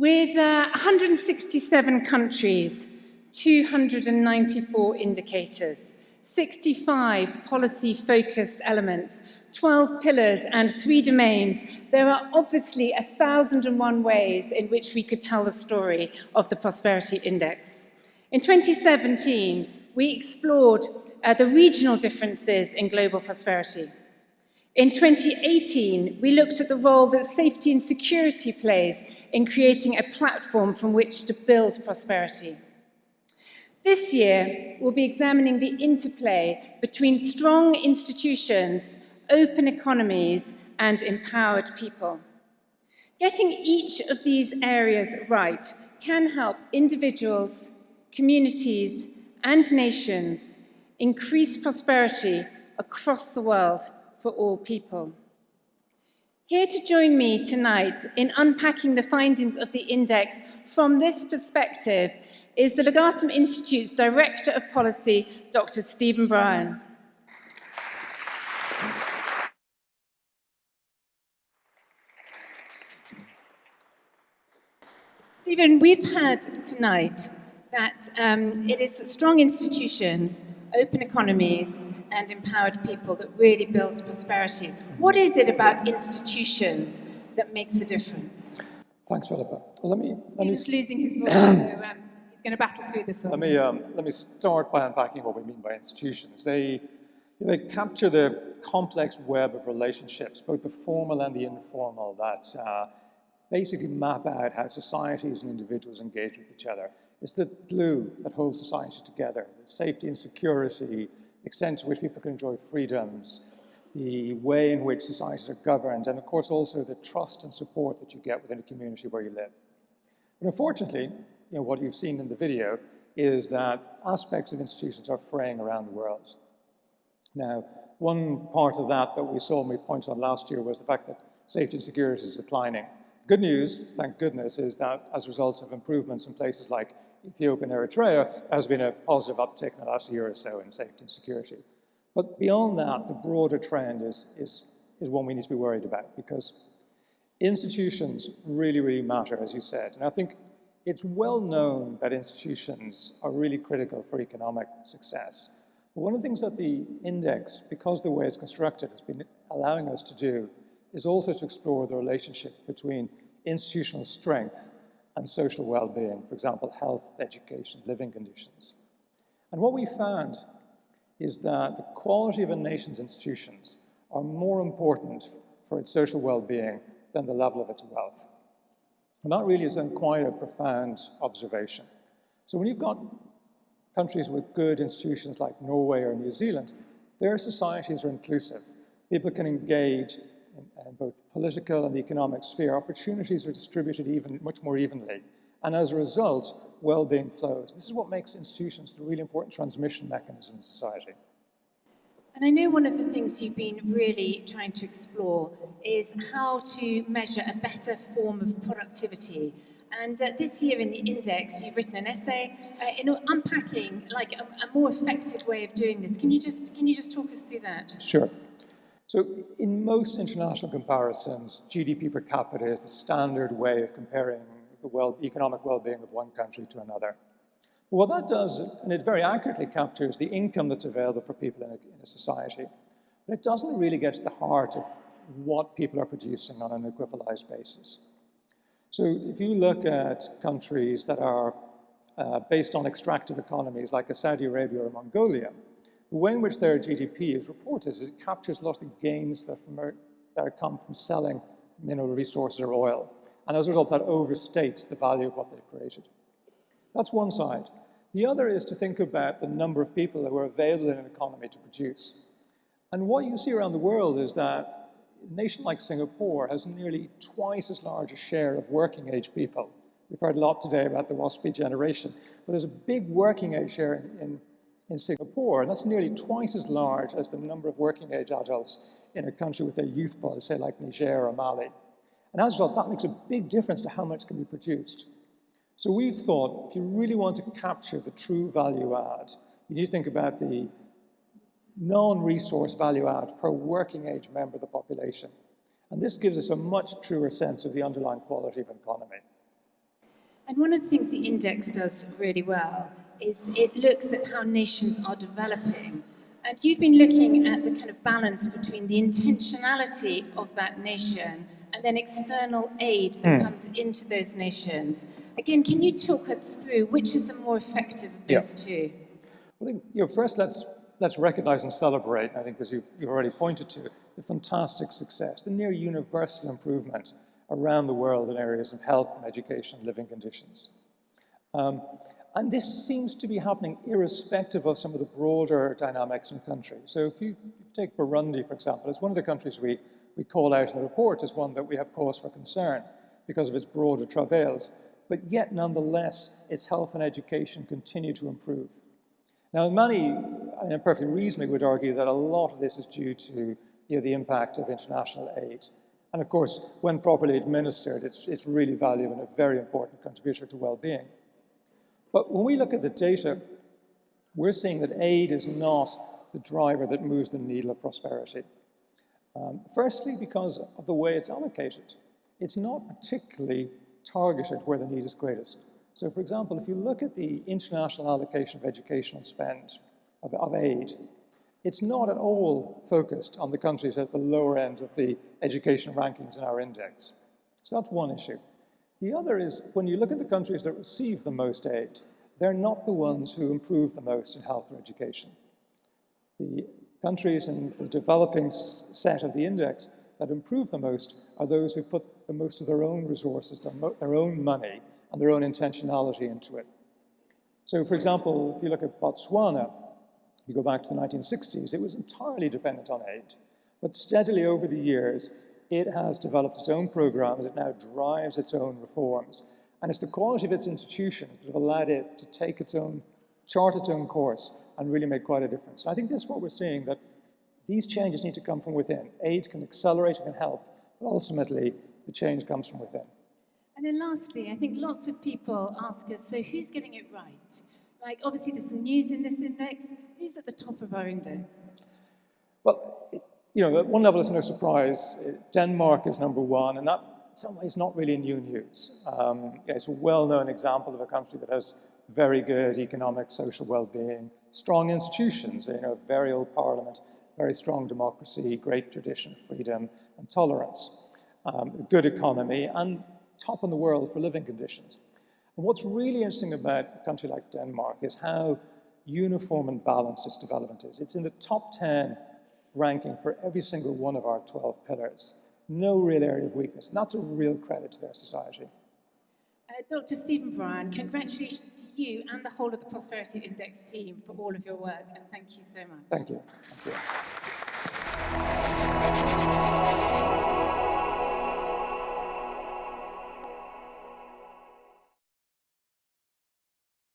With 167 countries, 294 indicators, 65 policy-focused elements, 12 pillars and 3 domains, there are obviously 1,001 ways in which we could tell the story of the Prosperity Index. In 2017, we explored the regional differences in global prosperity. In 2018, we looked at the role that safety and security plays in creating a platform from which to build prosperity. This year, we'll be examining the interplay between strong institutions, open economies, and empowered people. Getting each of these areas right can help individuals, communities, and nations increase prosperity across the world for all people. Here to join me tonight in unpacking the findings of the index from this perspective is the Legatum Institute's Director of Policy, Dr. Stephen Brien. Stephen, we've heard tonight that it is strong institutions, open economies, and empowered people that really builds prosperity. What is it about institutions that makes a difference? Thanks, Philippa. Well, Stephen's losing his voice, so he's going to battle through this one. Let me start by unpacking what we mean by institutions. They capture the complex web of relationships, both the formal and the informal, that basically map out how societies and individuals engage with each other. It's the glue that holds society together, the safety and security, the extent to which people can enjoy freedoms, the way in which societies are governed, and of course also the trust and support that you get within a community where you live. But unfortunately, what you've seen in the video is that aspects of institutions are fraying around the world. Now, one part of that we saw and we pointed on last year was the fact that safety and security is declining. Good news, thank goodness, is that as a result of improvements in places like Ethiopia and Eritrea, there has been a positive uptick in the last year or so in safety and security. But beyond that, the broader trend is one we need to be worried about, because institutions really, really matter, as you said. And I think it's well known that institutions are really critical for economic success. But one of the things that the index, because the way it's constructed, has been allowing us to do is also to explore the relationship between institutional strength and social well-being, for example, health, education, living conditions. And what we found is that the quality of a nation's institutions are more important for its social well-being than the level of its wealth. And that really is quite a profound observation. So when you've got countries with good institutions like Norway or New Zealand, their societies are inclusive. People can engage in both the political and the economic sphere. Opportunities are distributed much more evenly. And as a result, well-being flows. This is what makes institutions the really important transmission mechanism in society. And I know one of the things you've been really trying to explore is how to measure a better form of productivity. And this year in the index, you've written an essay unpacking like a more effective way of doing this. Can you just talk us through that? Sure. So in most international comparisons, GDP per capita is the standard way of comparing the economic well-being of one country to another. But what that does, and it very accurately captures the income that's available for people in a society, but it doesn't really get to the heart of what people are producing on an equivalized basis. So if you look at countries that are based on extractive economies like Saudi Arabia or Mongolia, the way in which their GDP is reported is it captures a lot of the gains that come from selling mineral resources or oil. And as a result, that overstates the value of what they've created. That's one side. The other is to think about the number of people that were available in an economy to produce. And what you see around the world is that a nation like Singapore has nearly twice as large a share of working age people. We've heard a lot today about the WASPy generation, but there's a big working age share in Singapore, and that's nearly twice as large as the number of working age adults in a country with a youth pool, say like Niger or Mali. And as a result, that makes a big difference to how much can be produced. So we've thought, if you really want to capture the true value add, you need to think about the non-resource value add per working age member of the population. And this gives us a much truer sense of the underlying quality of an economy. And one of the things the index does really well is it looks at how nations are developing. And you've been looking at the kind of balance between the intentionality of that nation and then external aid that comes into those nations. Again, can you talk us through which is the more effective of those two? I think, first let's recognize and celebrate, I think, as you've already pointed to, the fantastic success, the near universal improvement around the world in areas of health and education and living conditions. And this seems to be happening irrespective of some of the broader dynamics in the country. So if you take Burundi, for example, it's one of the countries we call out in the report as one that we have cause for concern because of its broader travails, but yet nonetheless, its health and education continue to improve. Now, many, and perfectly reasonably, would argue that a lot of this is due to the impact of international aid. And of course, when properly administered, it's really valuable and a very important contributor to well-being. But when we look at the data, we're seeing that aid is not the driver that moves the needle of prosperity. Firstly, because of the way it's allocated. It's not particularly targeted where the need is greatest. So, for example, if you look at the international allocation of educational spend, of aid, it's not at all focused on the countries at the lower end of the education rankings in our index. So that's one issue. The other is, when you look at the countries that receive the most aid, they're not the ones who improve the most in health or education. The countries in the developing set of the index that improve the most are those who put the most of their own resources, their own money, and their own intentionality into it. So, for example, if you look at Botswana, you go back to the 1960s, it was entirely dependent on aid. But steadily over the years, it has developed its own programs, it now drives its own reforms. And it's the quality of its institutions that have allowed it to take its own, chart its own course, and really make quite a difference. And I think this is what we're seeing, that these changes need to come from within. Aid can accelerate and can help, but ultimately, the change comes from within. And then lastly, I think lots of people ask us, so who's getting it right? Like, obviously, there's some news in this index. Who's at the top of our index? Well, at one level, it's no surprise. Denmark is number one, and that, in some ways, not really new news. It's a well-known example of a country that has very good economic, social well-being, strong institutions, very old parliament, very strong democracy, great tradition of freedom and tolerance, good economy, and top in the world for living conditions. And what's really interesting about a country like Denmark is how uniform and balanced its development is. It's in the top 10 ranking for every single one of our 12 pillars. No real area of weakness. And that's a real credit to their society. Dr. Stephen Brien, congratulations to you and the whole of the Prosperity Index team for all of your work, and thank you so much. Thank you. Thank you.